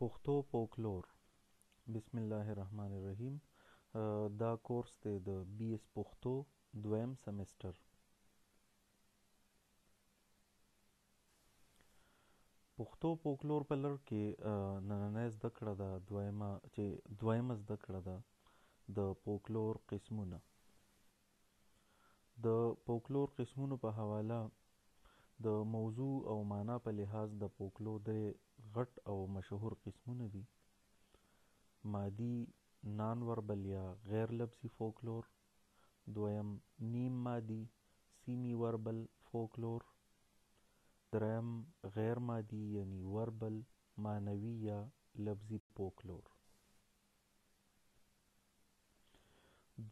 پښتو فولکلور. بسم الله الرحمن الرحیم. دا کورس دی د بی اس پښتو دویم سمسټر. پښتو فولکلور په لړ کې نننۍ زده کړه ده دویمه زده کړه ده د فولکلور قسمونه. د فولکلور قسمونو په حواله د موضوع او معنا په لحاظ د فولکلور درې غټ او مشهور قسمونه دي: مادي نان وربل یا غیر لفظي فولکلور، دویم نیم مادي سیمی وربل فولکلور، دریم غیر مادي یعنی وربل معنوي یا لفظي فولکلور.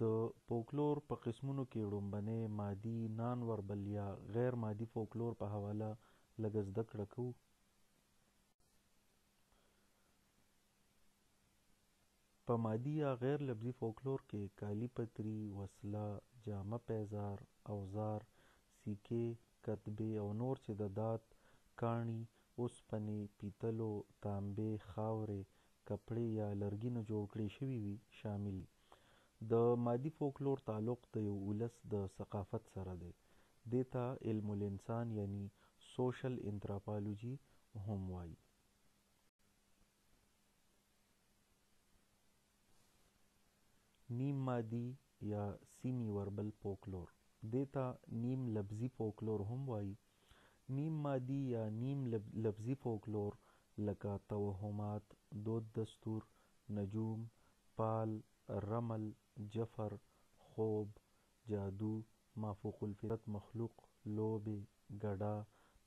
د فولکلور په قسمونو کې لومبنی مادي نان وربل یا غیر مادي فولکلور په حواله لږ زده کړه کوو. په مادي یا غیر لفظي فولکلور کې کالی پتري، وسله، جامه پیزار، اوزار، سیکې، کتبې او نور چې د دات، کاڼي، اوسپنې، پیتلو، تانبې، خاورې، کپړې یا لرګینو جوړ کړي شوي وي شامل دي. د مادي فولکلور تعلق د یو ولس د ثقافت سره دی. دې ته علم الانسان یعنی سوشل انتراپالوجي هم وایي. نیم مادي یا سیمی وربل فولکلور، دې ته نیم لفظي فولکلور هم وایي. نیم مادي یا نیم لفظي فولکلور لکه توهمات، دود دستور، نجوم، پال، رمل، جفر، خوب، جادو، مافوق الفطرت مخلوق، لوبې، ګډا،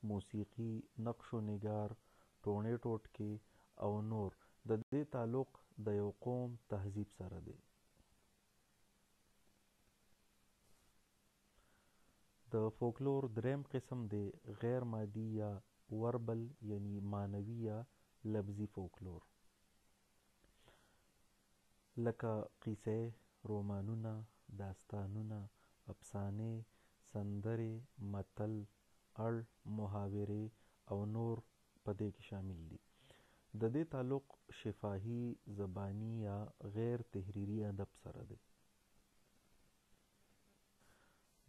موسیقي، نقش و نگار، ټوڼې ټوټکې او نور د دې تعلق د یو قوم تهذیب سره دی. د فولکلور دریم قسم دی غیر مادي یا وربل یعنی معنوي یا لفظي فولکلور، لکه قیصې، رومانونه، داستانونه، افسانې، سندرې، متل، اړ، محاورې او نور په دې کې شامل دي. د دې تعلق شفاهي، زباني یا غیر تحریري ادب سره دی.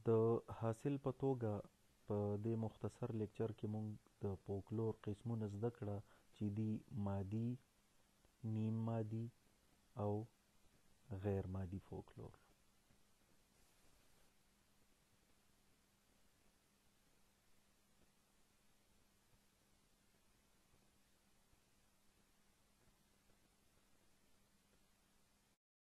د حاصل په توګه په دې مختصر لیکچر کې مونږ د فولکلور قسمونه زده کړه چې دي مادي، نیم مادي او غیر مادي فولکلور.